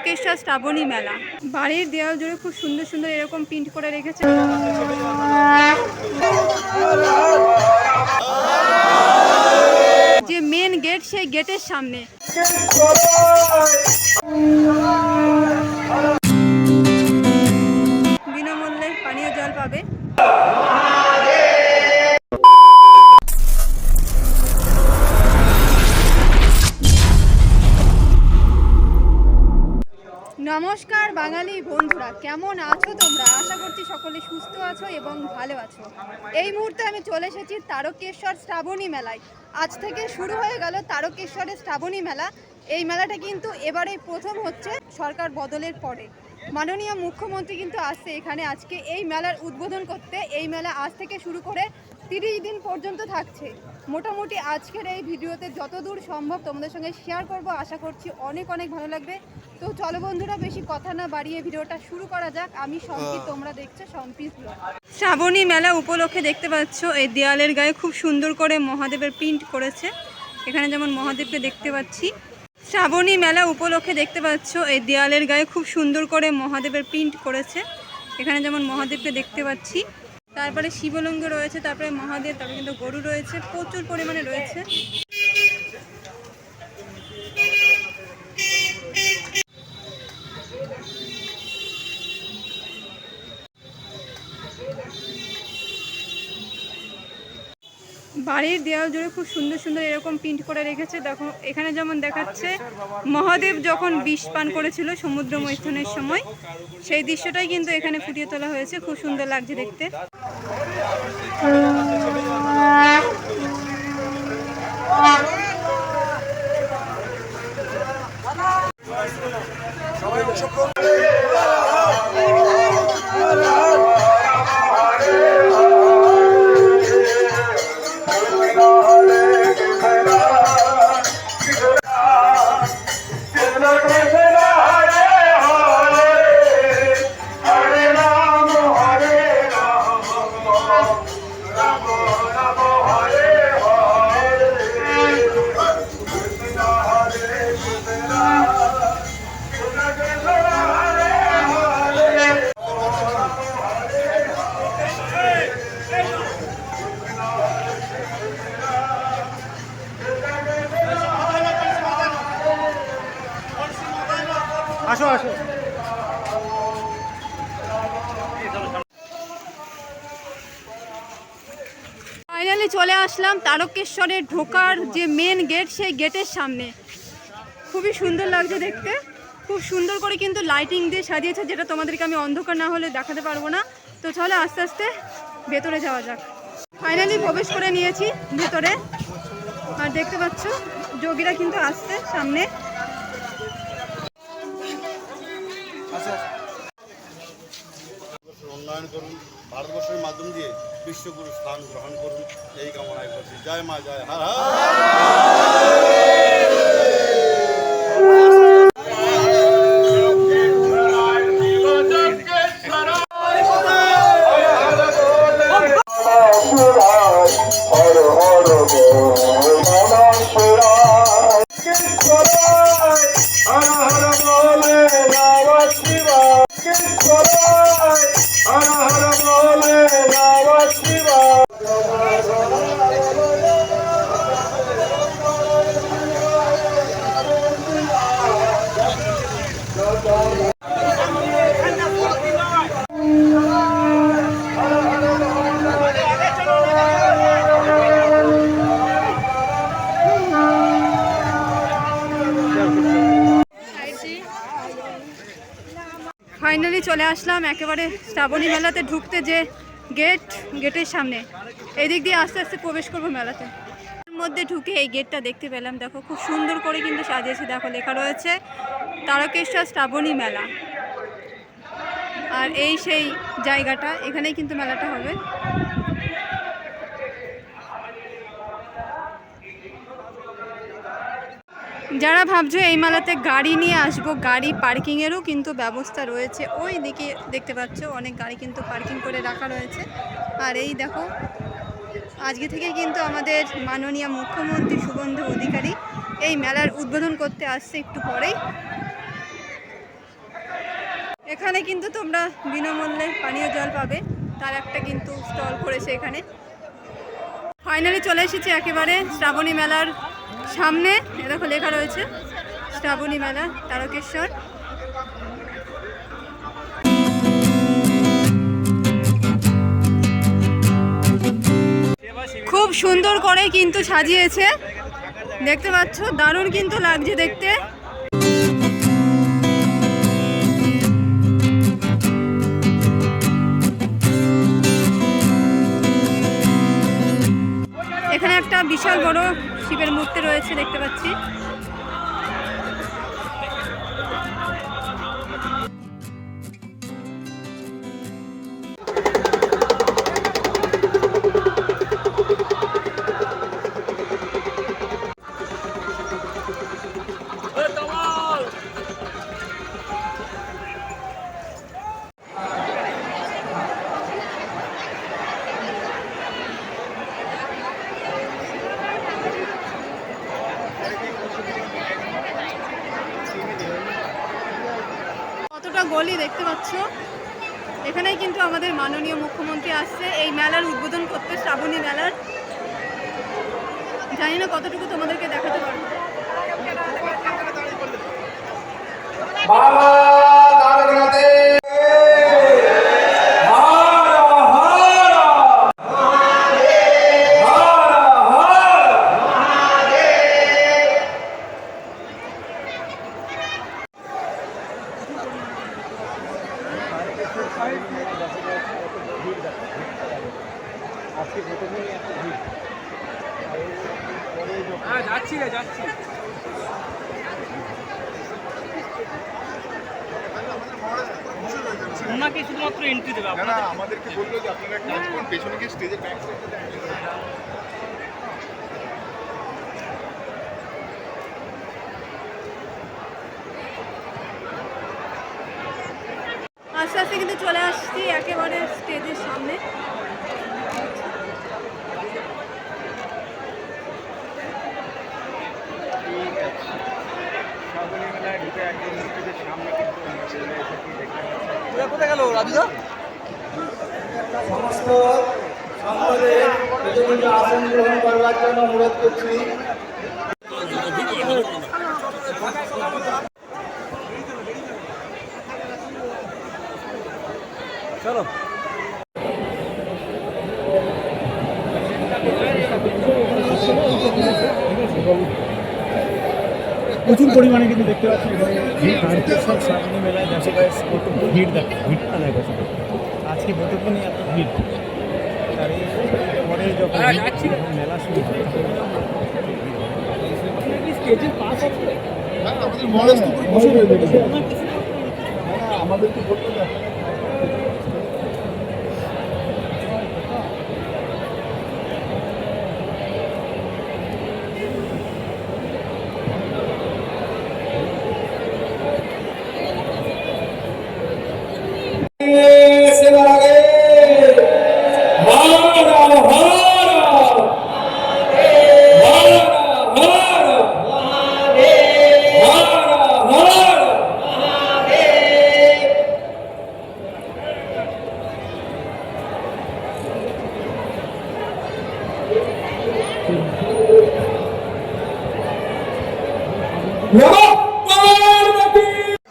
তারকেশ্বর শ্রাবণী মেলা। বাড়ির দেওয়াল জুড়ে খুব সুন্দর সুন্দর এরকম প্রিন্ট করে রেখেছে। যে মেন গেট, সেই গেটের সামনে বিনামূল্যে পানীয় জল পাবে। নমস্কার বাঙালি বন্ধুরা, কেমন আছো তোমরা? আশা করছি সকলে সুস্থ আছো এবং ভালো আছো। এই মুহূর্তে আমি চলে এসেছি তারকেশ্বর শ্রাবণী মেলায়। আজ থেকে শুরু হয়ে গেল তারকেশ্বরের শ্রাবণী মেলা। এই মেলাটা কিন্তু এবারে প্রথম হচ্ছে সরকার বদলের পরে। মাননীয় মুখ্যমন্ত্রী কিন্তু আসছে এখানে আজকে এই মেলার উদ্বোধন করতে। এই মেলা আজ থেকে শুরু করে 30 দিন পর্যন্ত থাকছে। মোটামুটি আজকের এই ভিডিওতে যতদূর সম্ভব তোমাদের সঙ্গে শেয়ার করব। আশা করছি অনেক অনেক ভালো লাগবে। তো চলো বন্ধুরা, বেশি কথা না বাড়িয়ে ভিডিওটা শুরু করা যাক। আমি সম্পি, তোমরা দেখছো সম্পিস ব্লগ। শ্রাবণী মেলা উপলক্ষে দেখতে পাচ্ছ এই দেয়ালের গায়ে খুব সুন্দর করে মহাদেবের প্রিন্ট করেছে। এখানে যেমন মহাদেবকে দেখতে পাচ্ছি। শ্রাবণী মেলা উপলক্ষে দেখতে পাচ্ছ এই দেয়ালের গায়ে খুব সুন্দর করে মহাদেবের প্রিন্ট করেছে। এখানে যেমন মহাদেবকে দেখতে পাচ্ছি, তারপরে শিবলিঙ্গ রয়েছে, তারপরে মহাদেব, তারপরে কিন্তু গরু রয়েছে, প্রচুর পরিমাণে রয়েছে। বাড়ির দেওয়াল জুড়ে খুব সুন্দর সুন্দর এরকম প্রিন্ট করে রেখেছে। দেখো এখানে যেমন দেখাচ্ছে মহাদেব যখন বিষ পান করেছিল সমুদ্র মৈথুনের সময়, সেই দৃশ্যটাই কিন্তু এখানে ফুটিয়ে তোলা হয়েছে। খুব সুন্দর লাগছে দেখতে। আসো আসো। ফাইনালি চলে আসলাম তারকেশ্বরের ঢোকার যে মেন গেট, সেই গেটের সামনে। খুবই সুন্দর লাগছে দেখতে। খুব সুন্দর করে কিন্তু লাইটিং দিয়ে সাজিয়েছে, যেটা তোমাদেরকে আমি অন্ধকার না হলে দেখাতে পারবো না। তো চলো আস্তে আস্তে ভেতরে যাওয়া যাক। ফাইনালি প্রবেশ করে নিয়েছি ভেতরে। আর দেখতে পাচ্ছ যোগীরা কিন্তু আসছে সামনে। উন্নয়ন করুন, ভারতবর্ষের মাধ্যম দিয়ে বিশ্বগুরু স্থান গ্রহণ করুন, এই কামনায় করছি। জয় মা, জয় হর হর। ফাইনালি চলে আসলাম একেবারে শ্রাবণী মেলাতে ঢুকতে যে গেটের সামনে। এই দিক দিয়ে আস্তে আস্তে প্রবেশ করবো মেলাতে। এর মধ্যে ঢুকে এই গেটটা দেখতে পেলাম। দেখো খুব সুন্দর করে কিন্তু সাজিয়েছে। দেখো লেখা রয়েছে তারকেশ্বর শ্রাবণী মেলা। আর এই সেই জায়গাটা, এখানেই কিন্তু মেলাটা হবে। যারা ভাবছো এই মেলাতে গাড়ি নিয়ে আসবো, গাড়ি পার্কিংয়েরও কিন্তু ব্যবস্থা রয়েছে। ওই দিকে দেখতে পাচ্ছ অনেক গাড়ি কিন্তু পার্কিং করে রাখা রয়েছে। আর এই দেখো আজকে থেকে কিন্তু আমাদের মাননীয় মুখ্যমন্ত্রী শুভেন্দু অধিকারী এই মেলার উদ্বোধন করতে আসছে একটু পরেই। এখানে কিন্তু তোমরা বিনামূল্যে পানীয় জল পাবে, তার একটা কিন্তু স্টল করেছে এখানে। ফাইনালি চলে এসেছি একেবারে শ্রাবণী মেলার সামনে। এ দেখো লেখা রয়েছে শ্রাবণী মেলা তারকেশ্বর। খুব সুন্দর করে কিন্তু সাজিয়েছে, দেখতে পাচ্ছ, দারুণ কিন্তু লাগছে দেখতে। এখানে একটা বিশাল বড় শিবের মূর্তি রয়েছে দেখতে পাচ্ছি। কতটা গলি দেখতে পাচ্ছ। এখানেই কিন্তু আমাদের মাননীয় মুখ্যমন্ত্রী আসছে এই মেলার উদ্বোধন করতে, শ্রাবণী মেলার। জানি না কতটুকু তোমাদেরকে দেখাতে পারবো। ওনাকে শুধুমাত্র এন্ট্রি দেবে, আমাদেরকে বললো যে আপনারা কাজ করুন, পেছনে গিয়ে স্টেজের ব্যাক সাইডে। আস্তে আস্তে কিন্তু চলে আসছি একেবারে স্টেজের সামনে। কোথায় গেল রাজুদা? সমস্ত সম্পদের আসন গ্রহণ করবার জন্য অনুরোধ করছি। চলো প্রচুর পরিমাণে কিন্তু দেখতে পাচ্ছি তারকেশ্বর শ্রাবণী মেলায় দেখো গাইস কত ভিড়, দেখো ভিড়টা নাই বসে আজকে বোধপনি এত ভিড়। তারপরে যখন মেলা শুরু হয় স্টেজের পাশ আছে, আমাদের মহারাজ তো পুরো বসে রয়েছে। আমাদেরকে বলতে দেখো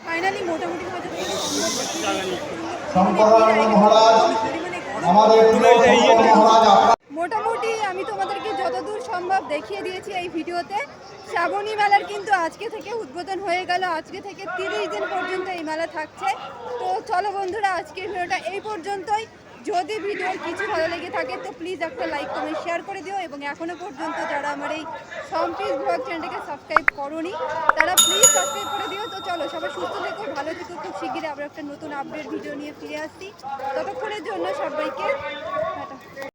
ফাইনালি মোটামুটি মোটামুটি আমি তোমাদেরকে যতদূর সম্ভব দেখিয়ে দিয়েছি এই ভিডিওতে। শ্রাবণী মেলার কিন্তু আজকে থেকে উদ্বোধন হয়ে গেল, আজকে থেকে 30 দিন পর্যন্ত এই মেলা থাকছে। তো চলো বন্ধুরা, আজকের ভিডিওটা এই পর্যন্তই। যদি ভিডিওর কিছু ভালো লেগে থাকে তো প্লিজ একটা লাইক কমেন্ট শেয়ার করে দিও, এবং এখনও পর্যন্ত যারা আমার এই সম্প্রীত ব্লগ চ্যানেলটাকে সাবস্ক্রাইব করোনি তারা প্লিজ সাবস্ক্রাইব করে দিও। তো চলো, সবাই সুস্থ থেকো, ভালো থেকো। খুব শিগগিরই আবার একটা নতুন আপডেট ভিডিও নিয়ে ফিরে আসছি। ততক্ষণের জন্য সবাইকে টাটা।